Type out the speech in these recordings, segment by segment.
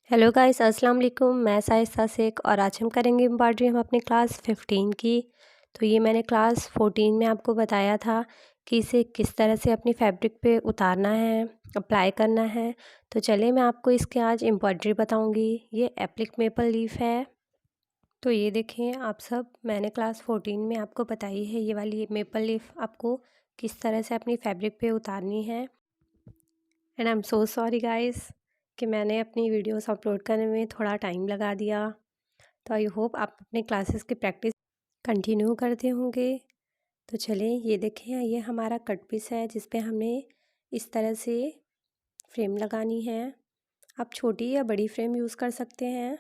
Hello guys, अस्सलाम वालेकुम। मैं साइसा शेख और आज हम करेंगे एम्ब्रॉयडरी हम अपनी क्लास 15 की। तो ये मैंने क्लास 14 में आपको बताया था कि इसे किस तरह से अपनी फैब्रिक पे उतारना है, अप्लाई करना है। तो चलिए मैं आपको इसके आज एम्ब्रॉयडरी बताऊंगी। ये एप्लिक मेपल लीफ है। तो ये देखें आप सब, मैंने क्लास 14 में आपको बताई है ये वाली मेपल लीफ आपको किस तरह से अपनी फैब्रिक पे उतारनी है। And I am so sorry guys कि मैंने अपनी वीडियोस अपलोड करने में थोड़ा टाइम लगा दिया। तो आई होप आप अपने क्लासेस की प्रैक्टिस कंटिन्यू करते होंगे। तो चलें, ये देखें, ये हमारा कट पीस है जिस पे हमने इस तरह से फ्रेम लगानी है। आप छोटी या बड़ी फ्रेम यूज़ कर सकते हैं।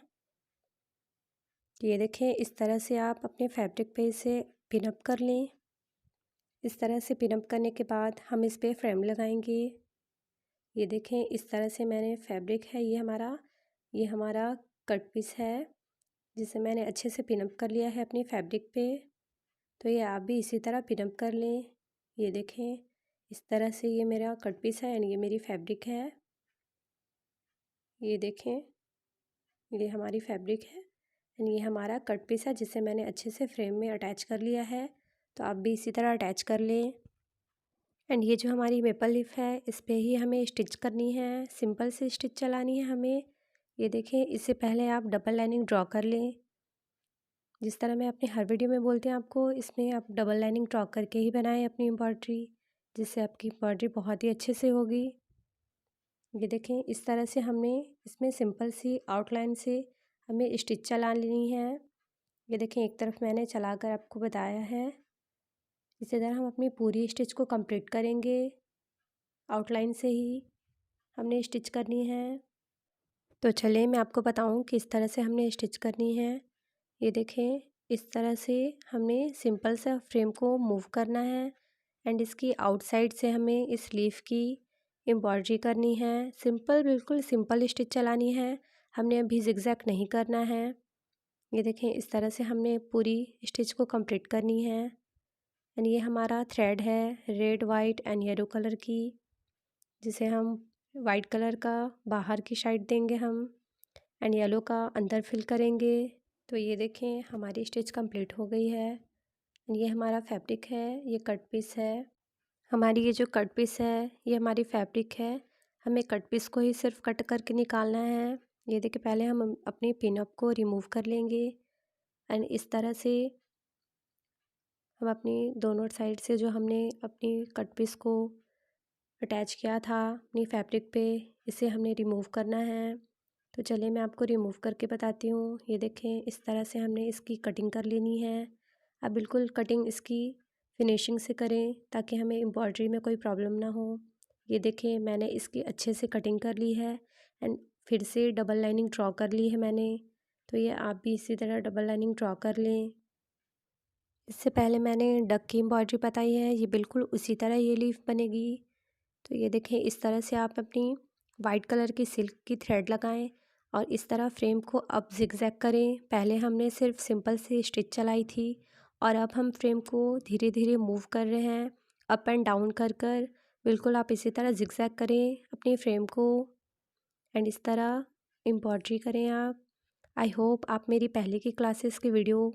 ये देखें, इस तरह से आप अपने फैब्रिक पे इसे पिनअप कर लें। इस तरह से पिनअप करने के बाद हम इस पर फ्रेम लगाएंगे। ये देखें, इस तरह से मैंने फैब्रिक है, ये हमारा कट पीस है जिसे मैंने अच्छे से पिनअप कर लिया है अपनी फैब्रिक पे। तो ये आप भी इसी तरह पिनअप कर लें। ये देखें, इस तरह से ये मेरा कट पीस है एंड ये मेरी फैब्रिक है। ये देखें, ये हमारी फैब्रिक है एंड ये हमारा कट पीस है जिसे मैंने अच्छे से फ्रेम में अटैच कर लिया है। तो आप भी इसी तरह अटैच कर लें। एंड ये जो हमारी मेपल लीफ है इस पर ही हमें स्टिच करनी है, सिंपल से स्टिच चलानी है हमें। ये देखें, इससे पहले आप डबल लाइनिंग ड्रॉ कर लें। जिस तरह मैं अपने हर वीडियो में बोलती हूँ आपको, इसमें आप डबल लाइनिंग ड्रॉ करके ही बनाएं अपनी एम्ब्रॉयडरी, जिससे आपकी एम्ब्रॉयडरी बहुत ही अच्छे से होगी। ये देखें, इस तरह से हमने इसमें सिंपल सी आउटलाइन से हमें स्टिच चला लेनी है। ये देखें, एक तरफ मैंने चलाकर आपको बताया है। इसी तरह हम अपनी पूरी स्टिच को कंप्लीट करेंगे। आउटलाइन से ही हमने स्टिच करनी है। तो चलिए मैं आपको बताऊं कि इस तरह से हमने स्टिच करनी है। ये देखें, इस तरह से हमने सिंपल सा फ्रेम को मूव करना है एंड इसकी आउटसाइड से हमें इस लीफ की एम्ब्रॉयडरी करनी है। सिंपल, बिल्कुल सिंपल स्टिच चलानी है, हमने अभी जिगजैग नहीं करना है। ये देखें, इस तरह से हमने पूरी स्टिच को कंप्लीट करनी है। एंड ये हमारा थ्रेड है red, white and yellow colour की, जिसे हम वाइट कलर का बाहर की साइड देंगे हम एंड येलो का अंदर फिल करेंगे। तो ये देखें, हमारी स्टिच कंप्लीट हो गई है। ये हमारा फैब्रिक है, ये कट पीस है। हमारी ये जो कट पीस है ये हमारी फैब्रिक है। हमें कट पीस को ही सिर्फ कट करके निकालना है। ये देखिए, पहले हम अपनी पिनअप को रिमूव कर लेंगे एंड इस तरह से हम अपनी दोनों साइड से जो हमने अपनी कट पीस को अटैच किया था अपनी फैब्रिक पे, इसे हमने रिमूव करना है। तो चलिए मैं आपको रिमूव करके बताती हूँ। ये देखें, इस तरह से हमने इसकी कटिंग कर लेनी है। अब बिल्कुल कटिंग इसकी फिनिशिंग से करें ताकि हमें एम्ब्रॉयडरी में कोई प्रॉब्लम ना हो। ये देखें, मैंने इसकी अच्छे से कटिंग कर ली है एंड फिर से डबल लाइनिंग ड्रॉ कर ली है मैंने। तो ये आप भी इसी तरह डबल लाइनिंग ड्रॉ कर लें। इससे पहले मैंने डक की एम्ब्रॉयडरी बताई है, ये बिल्कुल उसी तरह ये लीफ बनेगी। तो ये देखें, इस तरह से आप अपनी वाइट कलर की सिल्क की थ्रेड लगाएं और इस तरह फ्रेम को अब जिगजैग करें। पहले हमने सिर्फ सिंपल से स्टिच चलाई थी और अब हम फ्रेम को धीरे धीरे मूव कर रहे हैं, अप एंड डाउन कर कर। बिल्कुल आप इसी तरह जिगजैग करें अपनी फ्रेम को एंड इस तरह एम्ब्रॉयडरी करें आप। आई होप आप मेरी पहले की क्लासेस की वीडियो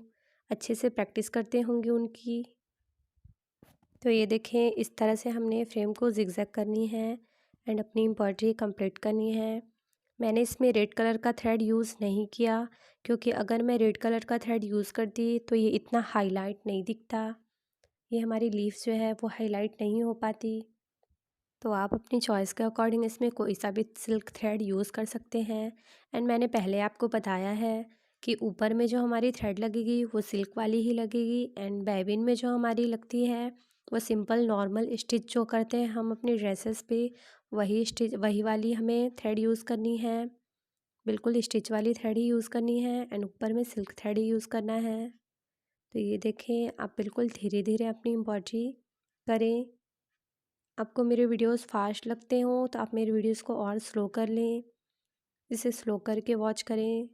अच्छे से प्रैक्टिस करते होंगे उनकी। तो ये देखें, इस तरह से हमने फ्रेम को जिगजैग करनी है एंड अपनी एम्ब्रॉयडरी कंप्लीट करनी है। मैंने इसमें रेड कलर का थ्रेड यूज़ नहीं किया क्योंकि अगर मैं रेड कलर का थ्रेड यूज़ करती तो ये इतना हाईलाइट नहीं दिखता। ये हमारी लीव्स जो है वो हाईलाइट नहीं हो पाती। तो आप अपनी चॉइस के अकॉर्डिंग इसमें कोई सा भी सिल्क थ्रेड यूज़ कर सकते हैं। एंड मैंने पहले आपको बताया है कि ऊपर में जो हमारी थ्रेड लगेगी वो सिल्क वाली ही लगेगी एंड बैबिन में जो हमारी लगती है वो सिंपल नॉर्मल स्टिच जो करते हैं हम अपनी ड्रेसेस पे, वही वाली हमें थ्रेड यूज़ करनी है। बिल्कुल स्टिच वाली थ्रेड ही यूज़ करनी है एंड ऊपर में सिल्क थ्रेड ही यूज़ करना है। तो ये देखें, आप बिल्कुल धीरे धीरे अपनी एम्ब्रॉयडरी करें। आपको मेरे वीडियोस फास्ट लगते हों तो आप मेरे वीडियोस को और स्लो कर लें, इसे स्लो करके वॉच करें।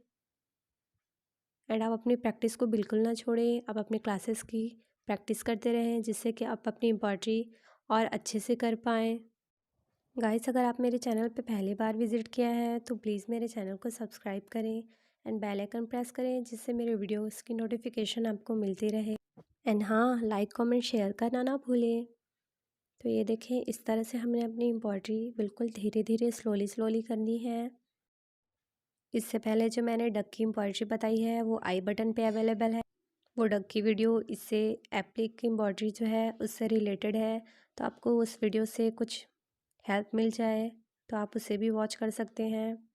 एंड आप अपनी प्रैक्टिस को बिल्कुल ना छोड़ें, आप अपनी क्लासेस की प्रैक्टिस करते रहें जिससे कि आप अपनी एम्ब्रॉयडरी और अच्छे से कर पाएँ। गाइस, अगर आप मेरे चैनल पे पहली बार विज़िट किया है तो प्लीज़ मेरे चैनल को सब्सक्राइब करें एंड बेल आइकन प्रेस करें, जिससे मेरे वीडियोस की नोटिफिकेशन आपको मिलती रहे। एंड हाँ, लाइक कमेंट शेयर करना ना भूलें। तो ये देखें, इस तरह से हमने अपनी एम्ब्रॉयडरी बिल्कुल धीरे धीरे स्लोली करनी है। इससे पहले जो मैंने डक की एम्ब्रॉयडरी बताई है वो आई बटन पे अवेलेबल है। वो डक की वीडियो इससे एप्लिक की एम्ब्रॉयडरी जो है उससे रिलेटेड है, तो आपको उस वीडियो से कुछ हेल्प मिल जाए तो आप उसे भी वॉच कर सकते हैं।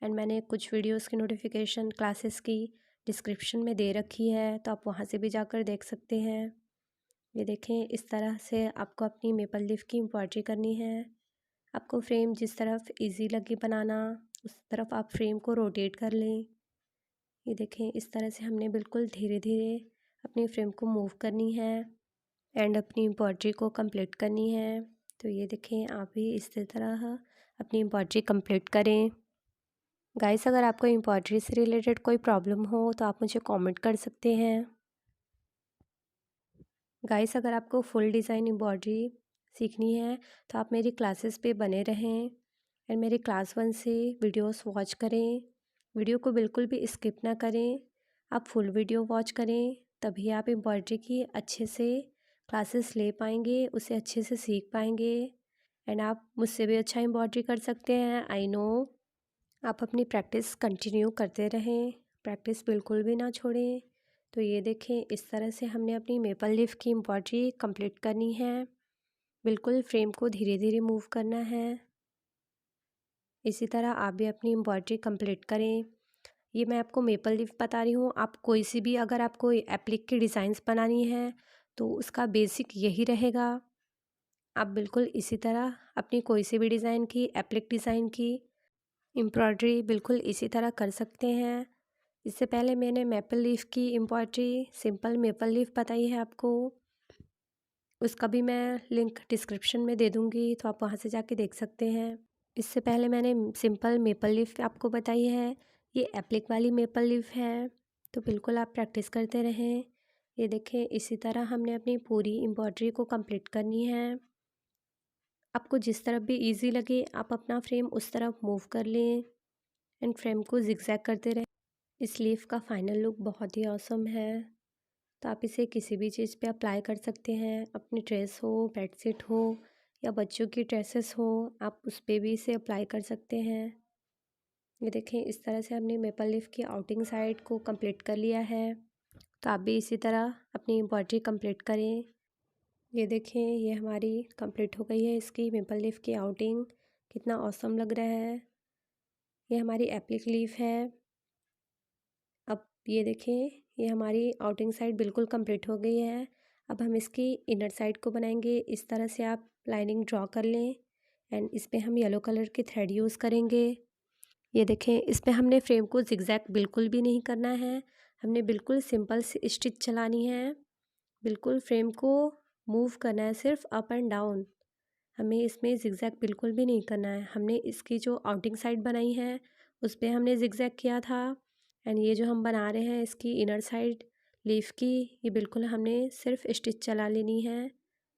एंड मैंने कुछ वीडियोस की नोटिफिकेशन क्लासेस की डिस्क्रिप्शन में दे रखी है, तो आप वहाँ से भी जाकर देख सकते हैं। ये देखें, इस तरह से आपको अपनी मेपल लीफ की एम्ब्रॉयडरी करनी है। आपको फ्रेम जिस तरफ इजी लगे बनाना, उस तरफ आप फ्रेम को रोटेट कर लें। ये देखें, इस तरह से हमने बिल्कुल धीरे धीरे अपनी फ्रेम को मूव करनी है एंड अपनी एम्ब्रॉयडरी को कंप्लीट करनी है। तो ये देखें, आप भी इसी तरह अपनी एम्ब्रॉयडरी कंप्लीट करें। गाइस, अगर आपको एम्ब्रॉयडरी से रिलेटेड कोई प्रॉब्लम हो तो आप मुझे कमेंट कर सकते हैं। गाइस, अगर आपको फुल डिज़ाइन एम्ब्रॉयडरी सीखनी है तो आप मेरी क्लासेस पे बने रहें एंड मेरी क्लास 1 से वीडियोस वॉच करें। वीडियो को बिल्कुल भी स्किप ना करें, आप फुल वीडियो वॉच करें, तभी आप एम्ब्रॉयडरी की अच्छे से क्लासेस ले पाएंगे, उसे अच्छे से सीख पाएंगे एंड आप मुझसे भी अच्छा एम्ब्रॉयडरी कर सकते हैं। I know. आप अपनी प्रैक्टिस कंटिन्यू करते रहें, प्रैक्टिस बिल्कुल भी ना छोड़ें। तो ये देखें, इस तरह से हमने अपनी मेपल लीफ की एम्ब्रॉयडरी कंप्लीट करनी है। बिल्कुल फ्रेम को धीरे धीरे मूव करना है। इसी तरह आप भी अपनी एम्ब्रॉयडरी कंप्लीट करें। ये मैं आपको मेपल लीफ बता रही हूँ, आप कोई सी भी अगर आपको एप्लिक की डिज़ाइंस बनानी है तो उसका बेसिक यही रहेगा। आप बिल्कुल इसी तरह अपनी कोई सी भी डिज़ाइन की, एप्लिक डिज़ाइन की एम्ब्रॉयडरी बिल्कुल इसी तरह कर सकते हैं। इससे पहले मैंने मेपल लीफ की एम्ब्रॉयडरी, सिंपल मेपल लीफ बताई है आपको, उसका भी मैं लिंक डिस्क्रिप्शन में दे दूँगी, तो आप वहाँ से जाके देख सकते हैं। इससे पहले मैंने सिंपल मेपल लीफ आपको बताई है, ये एप्लिक वाली मेपल लीफ है। तो बिल्कुल आप प्रैक्टिस करते रहें। ये देखें, इसी तरह हमने अपनी पूरी एम्ब्रॉयडरी को कंप्लीट करनी है। आपको जिस तरफ भी इजी लगे आप अपना फ्रेम उस तरफ मूव कर लें एंड फ्रेम को जिगजैग करते रहें। इस लीफ का फाइनल लुक बहुत ही ऑसम है, तो आप इसे किसी भी चीज़ पे अप्लाई कर सकते हैं। अपनी ड्रेस हो, बेडशीट हो या बच्चों की ड्रेसेस हो, आप उस पर भी इसे अप्लाई कर सकते हैं। ये देखें, इस तरह से हमने मेपल लीफ की आउटिंग साइड को कंप्लीट कर लिया है, तो आप भी इसी तरह अपनी एम्ब्रॉयडरी कंप्लीट करें। ये देखें, ये हमारी कंप्लीट हो गई है इसकी मेपल लीफ की आउटिंग। कितना ऑसम लग रहा है। ये हमारी एप्लिक लीफ है। अब ये देखें, ये हमारी आउटिंग साइड बिल्कुल कंप्लीट हो गई है। अब हम इसकी इनर साइड को बनाएंगे। इस तरह से आप लाइनिंग ड्रॉ कर लें एंड इस पर हम येलो कलर की थ्रेड यूज़ करेंगे। ये देखें, इस पर हमने फ्रेम को जिगजैग बिल्कुल भी नहीं करना है, हमने बिल्कुल सिंपल सी स्टिच चलानी है। बिल्कुल फ्रेम को मूव करना है, सिर्फ अप एंड डाउन। हमें इसमें जिगजैग बिल्कुल भी नहीं करना है। हमने इसकी जो आउटिंग साइड बनाई है उस पर हमने जिगजैग किया था एंड ये जो हम बना रहे हैं इसकी इनर साइड लीफ की, ये बिल्कुल हमने सिर्फ स्टिच चला लेनी है,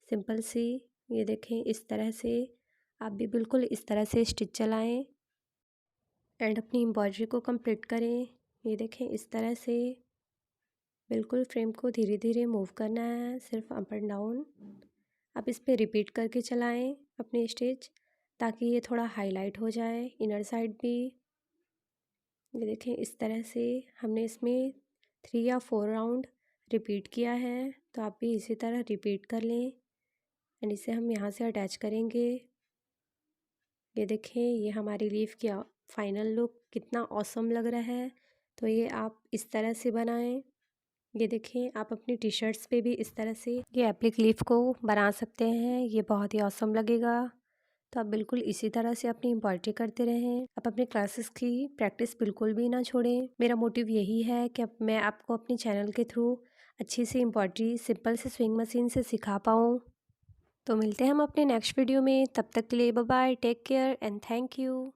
सिंपल सी। ये देखें, इस तरह से आप भी बिल्कुल इस तरह से स्टिच चलाएं एंड अपनी एम्ब्रॉयडरी को कंप्लीट करें। ये देखें, इस तरह से बिल्कुल फ्रेम को धीरे धीरे मूव करना है, सिर्फ अप एंड डाउन। आप इस पर रिपीट करके चलाएं अपनी स्टिच, ताकि ये थोड़ा हाईलाइट हो जाए इनर साइड भी। ये देखें, इस तरह से हमने इसमें 3 या 4 राउंड रिपीट किया है, तो आप भी इसी तरह रिपीट कर लें एंड इसे हम यहाँ से अटैच करेंगे। ये देखें, ये हमारी लीफ की फाइनल लुक कितना ऑसम लग रहा है। तो ये आप इस तरह से बनाएं। ये देखें, आप अपनी टी शर्ट्स पे भी इस तरह से ये एप्लिक लीफ को बना सकते हैं, ये बहुत ही ऑसम लगेगा। तो आप बिल्कुल इसी तरह से अपनी एम्ब्रॉयडरी करते रहें। आप अपने क्लासेस की प्रैक्टिस बिल्कुल भी ना छोड़ें। मेरा मोटिव यही है कि मैं आपको अपने चैनल के थ्रू अच्छी सी एम्ब्रॉयडरी सिंपल से स्विंग मशीन से सिखा पाऊँ। तो मिलते हैं हम अपने नेक्स्ट वीडियो में, तब तक के लिए bye bye, take care and thank you.